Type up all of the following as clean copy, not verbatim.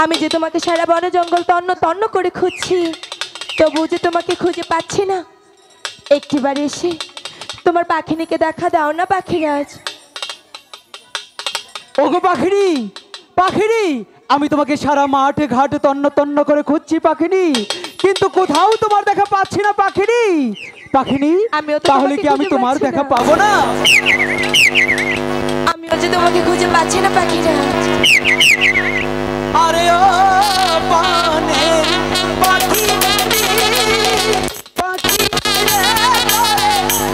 আমি যে তোমাকে সারা বন জঙ্গল তন্ন তন্ন করে খুঁজছি, তবু যে তোমাকে খুঁজে পাচ্ছি না। একটিবার এসে তোমার পাখিনীকে দেখা দাও না পাখিরাজ। ওগো পাখিনী, পাখিনী, আমি তোমাকে সারা মাঠে ঘাটে তন্ন তন্ন করে খুঁজছি পাখিনী, কিন্তু কোথাও তোমার দেখা পাচ্ছি না পাখিনী। পাখিনী, তাহলে কি আমি তোমার দেখা পাবো না? আমিও যে তোমাকে খুঁজে পাচ্ছি না পাখিরাজ। আরে ও পানে পাখি পাখি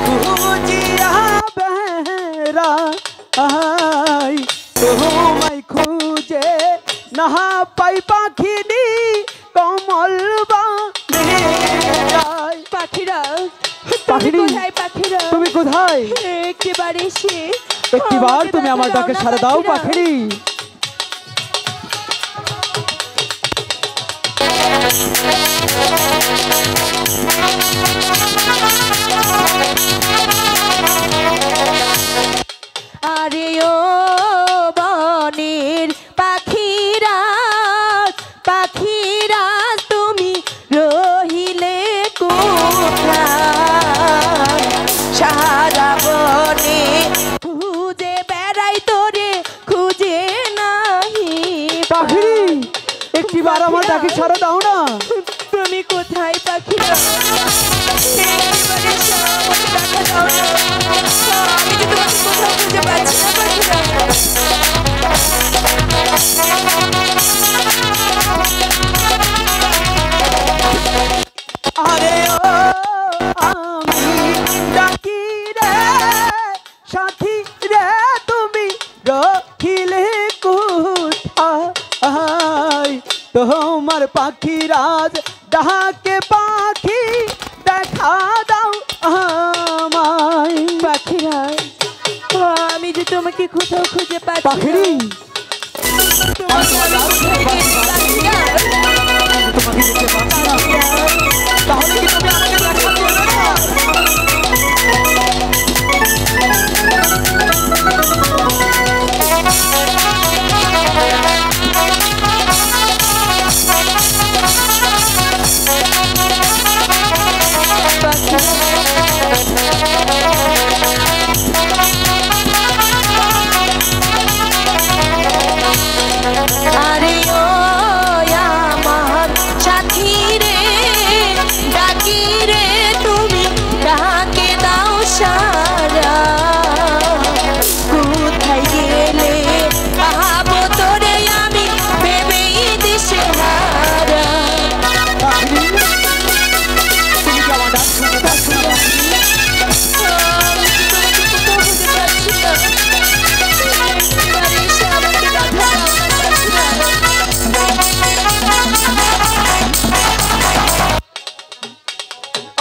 খুঁজিয়া বেড়া আই, তোমায় খুঁজে না পাই পাখিনী কমল বানে। পাখিরাজ, পাখিনী, কোথায় পাখিরাজ? তুমি কোথায়? একটিবার এসে একটিবার তুমি আমার ডাকে সাড়া দাও পাখিনী। আরে ও বনের পাখিরাজ, পাখিরাজ তুমি রহিলে কোথায়? সারা বনে খুঁজে বেড়াই তোরে খুঁজে নাহি। পাখিনী, একটিবার আমার ডাকে সাড়া দাও না। তুমি কোথায় পাখিরাজ? একটিবার এসে আমাকে দেখা দাও না। আমি যে তোমাকে কোথাও খুঁজে পাচ্ছি না পাখিরাজ। আরে ও আমি ডাকি রে সাথী রে, তুমি রখিলে কোথায়? তোমার পাখিরাজ ডাকে পাখি দেখা দাও আমায়। পাখিরাজ, আমি যে তোমাকে কোথাও খুঁজে পাচ্ছি না। পাখিনী, তোমাকে আমি কোথায় গেছি পাখিরাজ? তোমাকে দেখতে পাচ্ছি না, তাহলে কি তুমি আমাকে দেখা দেবে না? আরে ও আমার সাথী রে, ডাকি রে তুমি ডাকে দাও সারা। কোথায় গেলে পাবো তোরে আমি ভেবেই দিশেহারা। পাখিনী, তুমি কি আমার ডাক শুনতে পাচ্ছ না? আমি যে তোমাকে কোথাও খুঁজে পাচ্ছি না। এবার এসে আমাকে দেখা দাও না পাখিরাজ।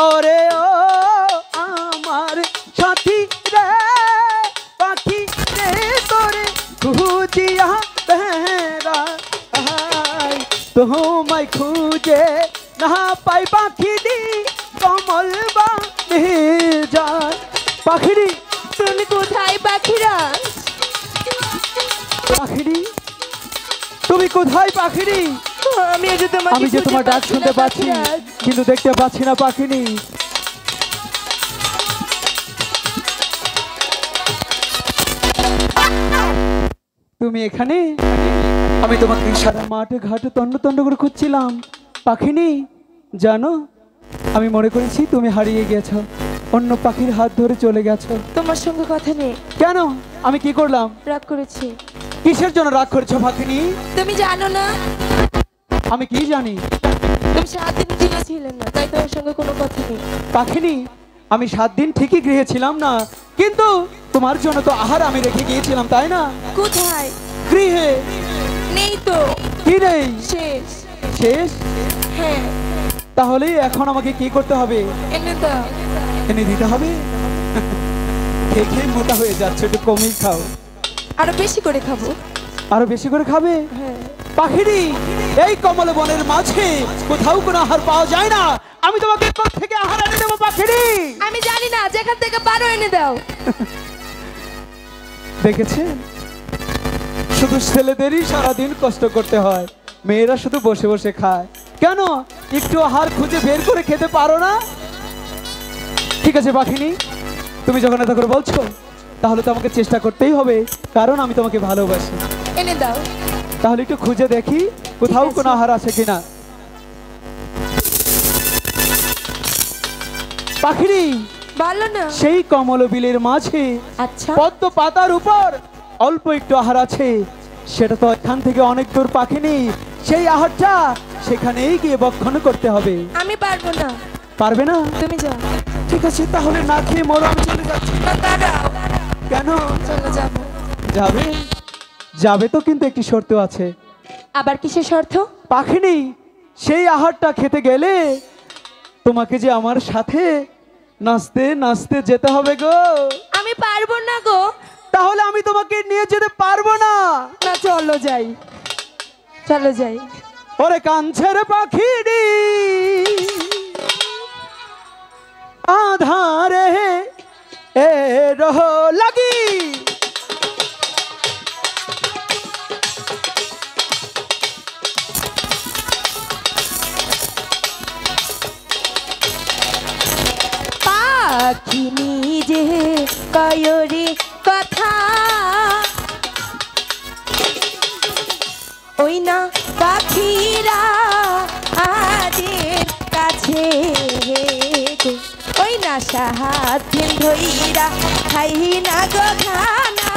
ওরে ও আমার সাথী রে, পাখি রে তোরে খুঁজিয়া বেড়া আই, তোমায় খুঁজে না পাই পাখিনী কমল বানে যায়। পাখিনী, তুমি কোথায় পাখিরাজ? পাখিনী, তুমি কোথায় পাখিনী? আমি যে তোমাকে আমি যে তোমার ডাক শুনতে পাচ্ছি, কিন্তু দেখতে পাচ্ছি না পাখিনী। তুমি এখানে? আমি তোমাকে সারা মাঠে ঘাটে তন্ন তন্ন করে খুঁজছিলাম পাখিনী। জানো, আমি মনে করেছি তুমি হারিয়ে গেছো, অন্য পাখির হাত ধরে চলে গেছো। তোমার সঙ্গে কথা নেই। কেন? আমি কি করলাম? রাগ করেছি। কিসের জন্য রাগ করেছো পাখিনী? তুমি জানো না, আমি কি জানি? তুমি 7 দিন গৃহে ছিলে না, তাই তোমার সঙ্গে কোনো কথা নেই। পাখিনী, আমি 7 দিন ঠিকই গৃহে ছিলাম না, কিন্তু তোমার জন্য তো আহার আমি রেখে গিয়েছিলাম, তাই না? কোথায়? গৃহে নেই তো। কি নেই? শেষ। শেষ? হ্যাঁ। তাহলে এখন আমাকে কি করতে হবে? এনে দাও। এনে দিতে হবে? খেয়ে খেয়ে মোটা হয়ে যাচ্ছে, একটু কমই খাও। আরো বেশি করে খাবো। আরো বেশি করে খাবে? হ্যাঁ। পাখিনী, এই কমল বনের মাঝে কোথাও কোনো আহার পাওয়া যায় না, আমি তোমাকে কোথা থেকে আহার এনে দেবো পাখিনী? আমি জানি না, যেখান থেকে পারো এনে দাও। দেখেছেন, শুধু ছেলেদেরই সারাদিন কষ্ট করতে হয়, মেয়েরা শুধু বসে বসে খায়, কেন একটু আহার খুঁজে বের করে খেতে পারো না? ঠিক আছে পাখিনি, তুমি যখন এত করে বলছো তাহলে তো আমাকে চেষ্টা করতেই হবে, কারণ আমি তোমাকে ভালোবাসি। এনে দাও। তাহলে একটু খুঁজে দেখি কোথাও ঠিক আছে। কোনো আহার আছে কিনা। পাখিনি, ভালো না? সেই কমল বিলের মাঝে আচ্ছা, পদ্ম পাতার উপর অল্প একটু আহার আছে, সেটা তো এখান থেকে অনেক দূর পাখিনি। সেই আহারটা সেখানেই গিয়ে বক্ষণ করতে হবে। আমি পারবো না, পারবে না? তুমি যাও। ঠিক আছে, তাহলে না খেয়ে মরো, আমি চলে যাচ্ছি। না, দাঁড়াও। কেন চলে যাবো। যাবে? যাবে তো, কিন্তু একটি শর্ত আছে। আবার কিসের শর্ত? পাখিনি, সেই আহারটা খেতে গেলে তোমাকে যে আমার সাথে নাচতে নাচতে যেতে হবে গো। আমি পারবো না গো। তাহলে আমি তোমাকে নিয়ে যেতে পারবো না। না, চলো যাই, চলো যাই। ওরে কাঞ্ছের পাখিরি আধারে এ রহ লাগি, পাখি নিজে কয়রে কথা, ওই না পাখিরা আদের কাছে গো, ওই না সাহায্যের ধইরা খাই না গো খানা,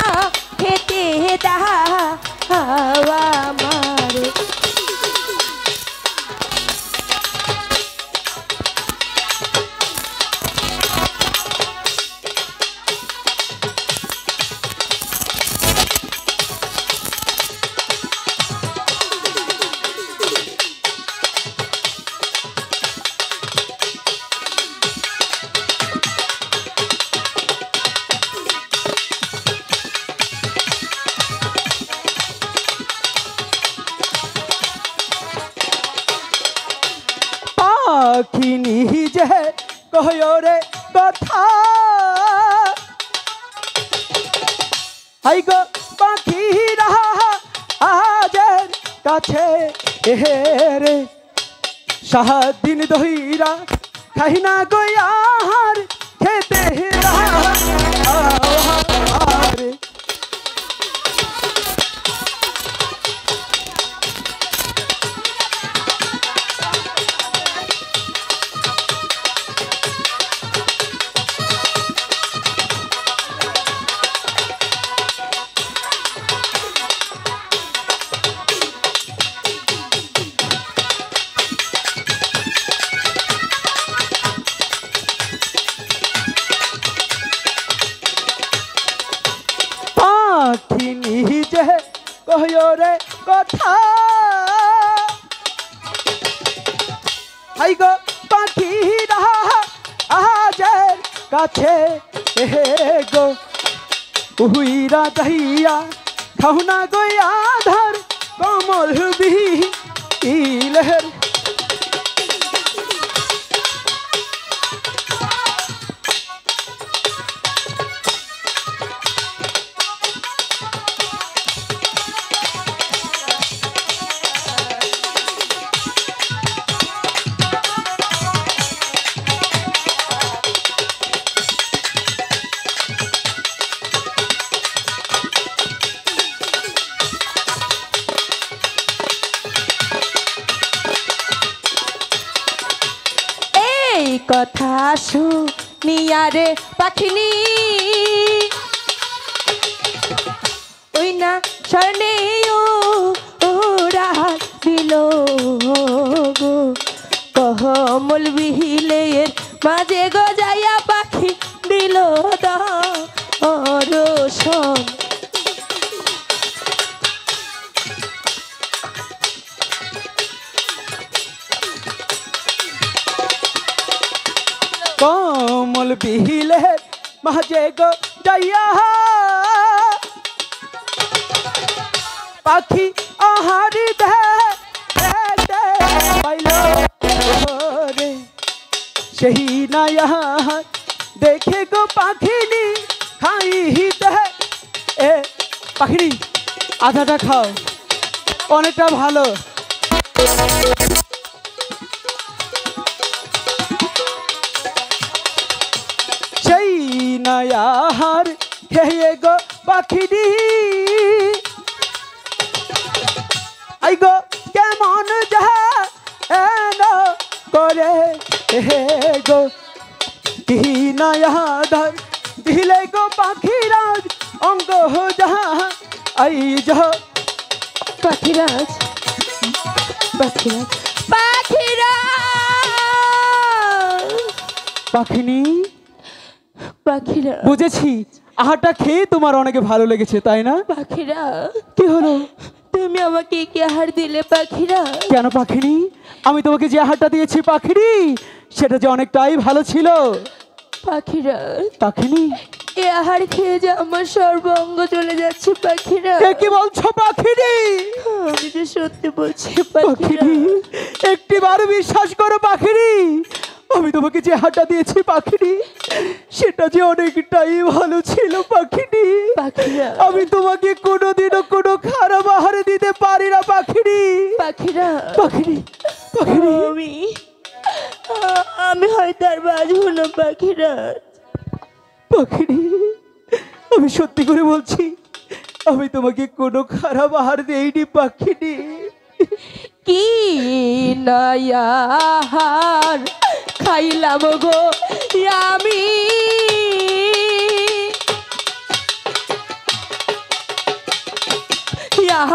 খেতে দাওয়া মারে। পাখি নিজে কয়রে কথা, হাই গো পাখিরা আজের কাছে রে, সারাদিন ধইরা খাই না গো আহার, খেতে আহারে। পাখি নিজে কয়রে কথা, হাই গো পাখিরা আজের কাছে গো, উইরা যাইয়া খাও না গো আধার, কমল বিলের এই কথা শুনিয়া রে পাখিনি, ওই না স্বর্ণে ওরা দিল গো, কমল বিহিলের মাঝে গজাইয়া পাখি দিল দর্শন। কমল বিহিলের মাঝে গো যাইয়া পাখি আহারি পাইল রে, সেই নায়া দেখে গো পাখিনি খাইতে। এ পাখিনি, আধাটা খাও, অনেকটা ভালো, সেই নয়াহার খেয়ে গো পাখিরি আই গো কেমন যাহা এন করে হে গো কি নয়াধার দিলে গো পাখিরাজ অঙ্গ যাহা আই যা পাখিরাজ, পাখিরাজ, পাখিরাজ, পাখিনি পাখিরাজ, বুঝেছি আহারটা খেয়ে তোমার অনেকে ভালো লেগেছে তাই না? পাখিরাজ, কি হলো? তুমি আমাকে কি আহার দিলে পাখিরাজ? কেন পাখিনি? আমি তোমাকে যে আহারটা দিয়েছি পাখিনি সেটা যে অনেকটাই ভালো ছিল পাখিরাজ, পাখিনি। এ আহার খেয়ে যে আমার সর্বাঙ্গ চলে যাচ্ছে পাখিরাজ। এ কি বলছো পাখিনি? আমি যে সত্যি বলছি পাখিনি, পাখিরাজ। একটিবার বিশ্বাস করো পাখিনি, আমি তোমাকে যে আহারটা দিয়েছি পাখিনি সেটা যে অনেকটাই ভালো ছিল পাখিনি। পাখিরাজ, আমি তোমাকে কোনোদিনও কোনো খারাপ আহার দিতে পারি না পাখিনি। পাখিরাজ, পাখিনি, পাখিনি, আমি হয়তো আর বাঁচবো না পাখিরাজ। পাখিনি, আমি সত্যি করে বলছি আমি তোমাকে কোনো খারাপ আহার দেইনি পাখিনি। কি নয়াহার খাইলাম গো আমি,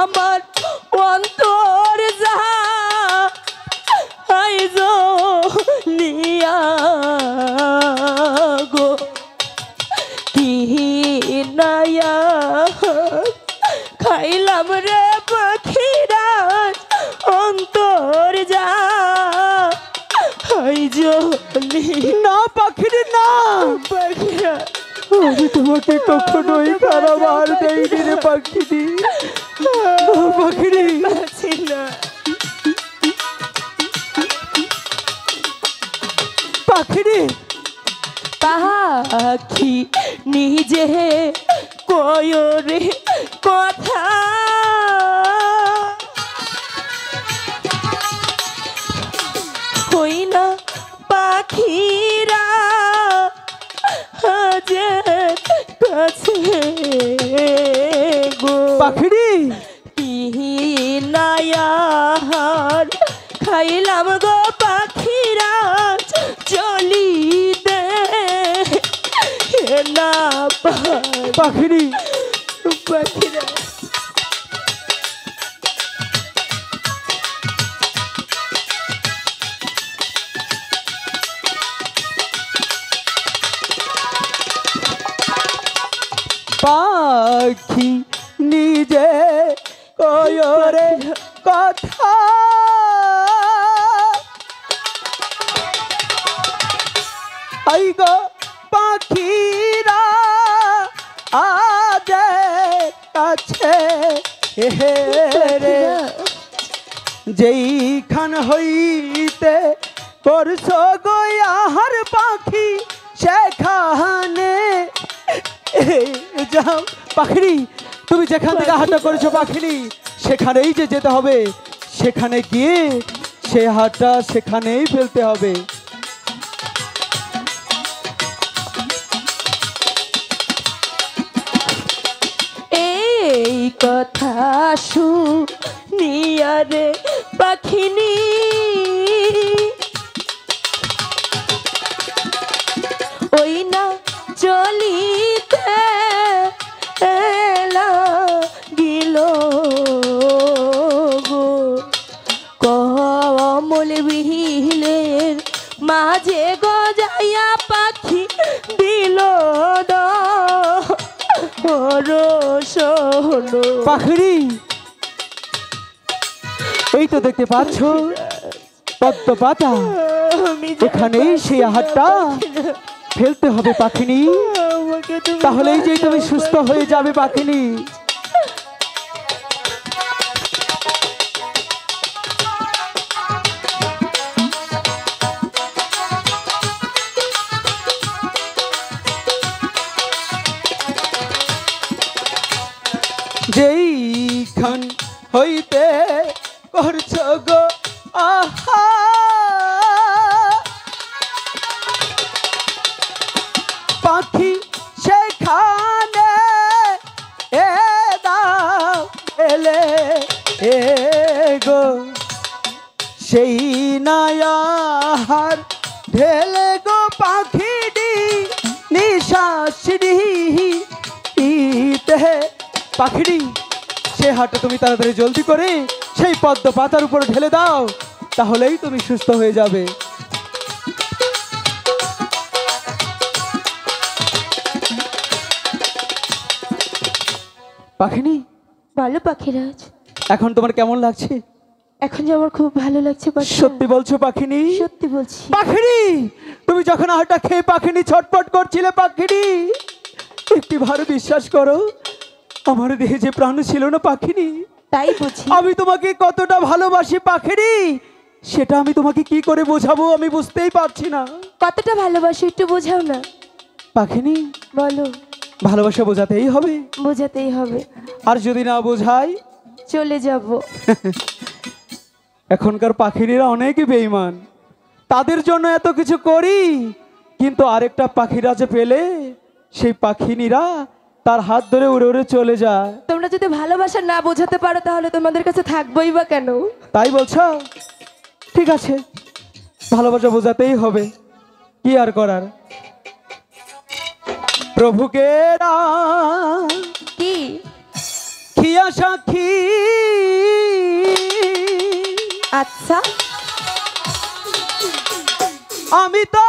আমার অন্তর যাহা আইজ নিয়া গো কি নয়াহার খাইলাম রে পাখিরাজ অন্তর যা আইজ না পাখিনি না, পাখিরাজ, আমি তোমাকে কখনোই খারাপ আহার দেইনি রে পাখিনি। পাখিনি, আছি না পাখিনি, পাখি নিজে কয়রে কথা হই না পাখিরা যে কাছে গো পাখিনি, নায়াহার খাইলাম গো পাখিরা চলিতে না পাখিনি, পাখিরা। পাখি নিজে কয়রে কথা আই গো পাখিরা আজ কাছে রে যেইখান হইতে করছ গো আহার পাখি সেখানে যাও। পাখিনি, তুমি যেখান থেকে আহারটা করেছো পাখিনি সেখানেই যে যেতে হবে, সেখানে গিয়ে সে আহারটা সেখানেই ফেলতে হবে। এই কথা শুনিয়া রে পাখিনি ওই না চলিতে গিল গো কমল বিহিলের মাঝে গজাইয়া পাখি দিল পাখি, এই তো দেখতে পাচ্ছ পদ্ম পাতা, এখানেই সেই আহারটা ফেলতে হবে পাখিনি, তাহলেই যে তুমি সুস্থ হয়ে যাবে পাখিনি। যেইখান হইতে করছ গো গো সেই নায়ার ঢেলে গো পাখিডি নিশাসিডি ইতে পাখিডি সে হাটটা তুমি তাড়াতাড়ি জলদি করে সেই পদ্ম পাতার উপর ঢেলে দাও, তাহলেই তুমি সুস্থ হয়ে যাবে। পাখিনি, বলো পাখিরাজ, এখন তোমার কেমন লাগছে? এখন যে আমার খুব ভালো লাগছে বাছা। সত্যি বলছো পাখিনি? সত্যি বলছি। পাখিনি, তুমি যখন আহারটা খেয়ে পাখিনি ছটফট করছিলে পাখিনি, একটি ভালো বিশ্বাস করো আমার দেহে যে প্রাণ ছিল না পাখিনি, তাই বুঝি। আমি তোমাকে কতটা ভালোবাসি পাখিনি, সেটা আমি তোমাকে কি করে বোঝাবো আমি বুঝতেই পারছি না। কতটা ভালোবাসি একটু বোঝাও না। পাখিনি, বলো। ভালোবাসা বোঝাতেই হবে। বোঝাতেই হবে। আর যদি না বোঝাই চলে যাব। এখনকার পাখিরা অনেক বেঈমান, তাদের জন্য এত কিছু করি, কিন্তু আরেকটা পাখিরাজে পেলে সেই পাখিনীরা তার হাত ধরে উড়ে উড়ে চলে যায়। তোমরা যদি ভালোবাসা না বোঝাতে পারো তাহলে তোমাদের কাছে থাকবোই বা কেন? তাই বলছো? ঠিক আছে, ভালোবাসা বোঝাতেই হবে, কি আর করার। প্রভুকে কি খিয়া সাক্ষী, আচ্ছা আমি তো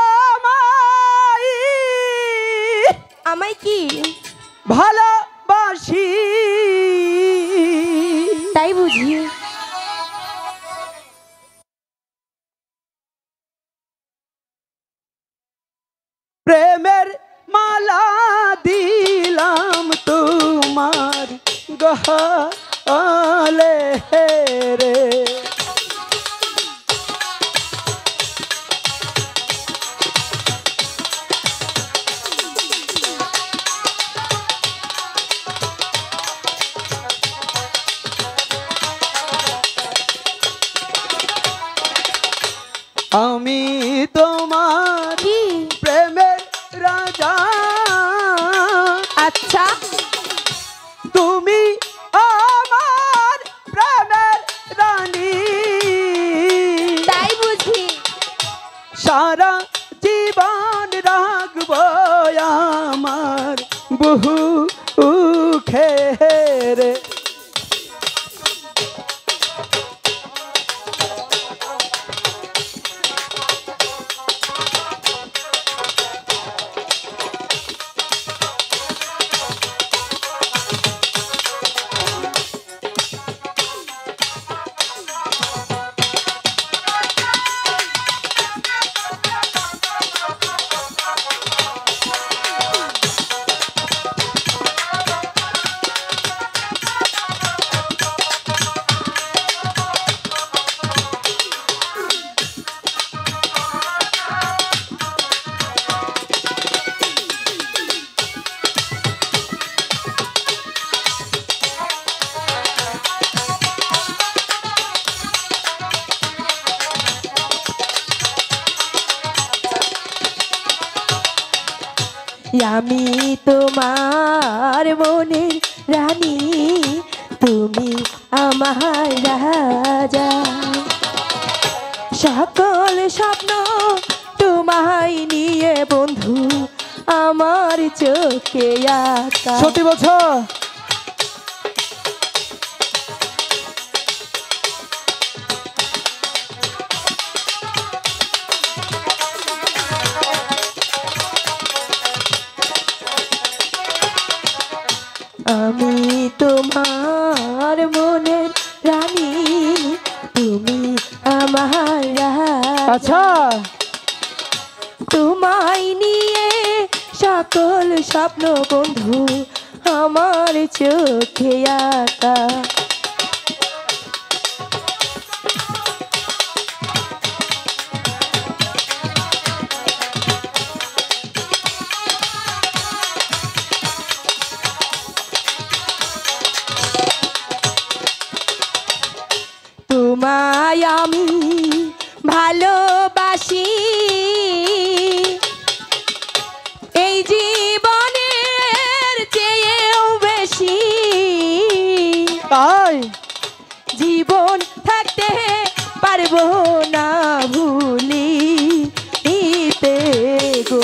আমায় কি ভালোবাসি, তাই বুঝি। প্রেমের মালা দিলাম তোমার গহলে রে, আমি তোমার কি প্রেমের রাজা, আচ্ছা তুমি আমার প্রেমের রানী, তাই বুঝি। সারা জীবন রাখবো আমার বহু খেরে। আমি তোমার মনের রানী, তুমি আমার রাজা, সকল স্বপ্ন তোমায় নিয়ে বন্ধু আমার চোখে আঁকা। সত্যি বলছো? আমি তোমার মনের রানী, তুমি আমার রাজা, আচ্ছা তোমায় নিয়ে সকল স্বপ্ন বন্ধু আমার চোখে আঁকা। তোমায় আমি ভালোবাসি, এই জীবনের চেয়েও বেশি, তাই জীবন পারবো না ভুলি নিতে গো।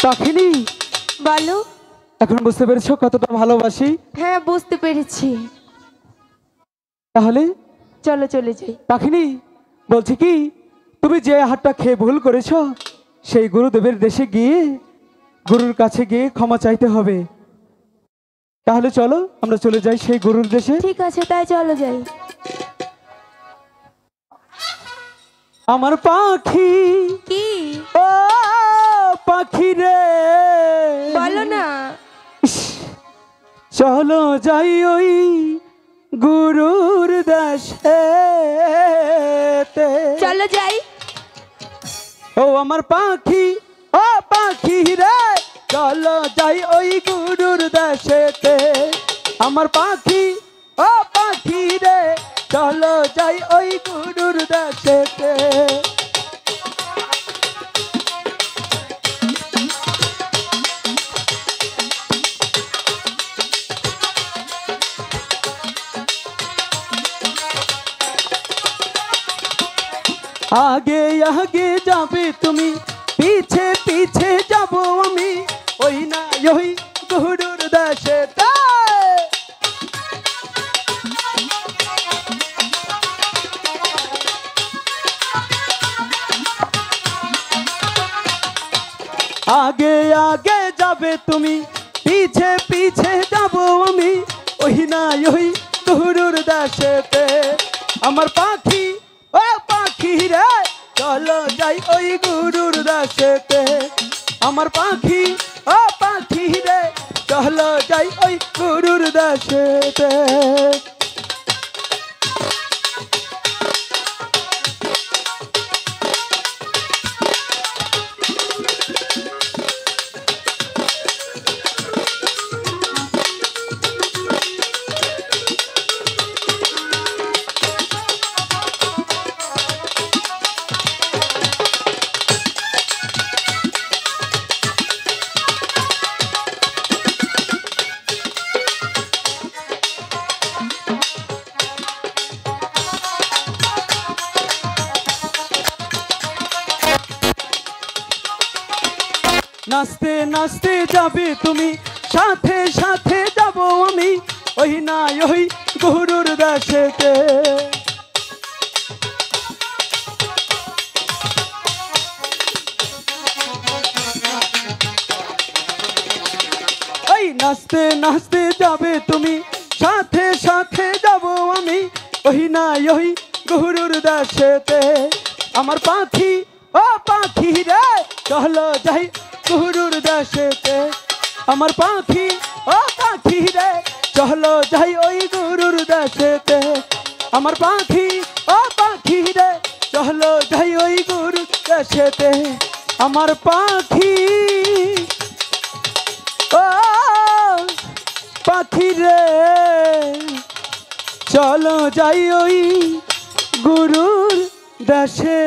পাখিনি, বলো। এখন বুঝতে পেরেছো কতটা ভালোবাসি? হ্যাঁ, বুঝতে পেরেছি। তাহলে চলো চলে যাই। পাখিনি, বলছি কি, তুমি যে হাতটা খেয়ে ভুল করেছো সেই গুরুদেবের দেশে গিয়ে গুরুর কাছে গিয়ে ক্ষমা চাইতে হবে। তাহলে চলো আমরা চলে যাই সেই গুরুর দেশে। ঠিক আছে, তাই চলো যাই। আমার পাখি, কি? ও পাখি রে, বলো না। চলো যাই ওই গুরুর দেশে। চলো যাই। ও আমার পাখি, ও পাখি রে, চলো যাই ওই গুরুর দেশেতে। আমার পাখি, ও পাখি রে, চলো যাই ওই গুরুর দেশেতে। আগে আগে যাবে তুমি, পিছে পিছে যাব আমি, ওই না ওই গুরুর দেশেতে। আগে আগে যাবে তুমি, পিছে পিছে যাব আমি, ওই না ওই গুরুর দেশেতে। আমার পাখি, ও পাখি রে, চলো যাই ওই গুরুর দেশেতে। আমার পাখি, ও পাখি রে, চলো যাই ওই গুরুর দেশেতে। নাচতে নাচতে যাবে তুমি, সাথে সাথে যাব আমি, ওই না ওই গুরুর দেশেতে। ওই নাচতে নাচতে যাবে তুমি, সাথে সাথে যাব আমি, ওই না ওই গুরুর দেশেতে। আমার পাখি, ও পাখি রে, চলো যাই গুরুর দেশেতে। আমার পাখি, ও পাখি রে, চলো যাই ওই গুরুর দেশেতে। আমার পাখি, ও পাখি রে, চলো যাই ওই গুরুর দেশেতে। আমার পাখি, ও পাখি রে, চলো যাই ওই গুরুর দেশে।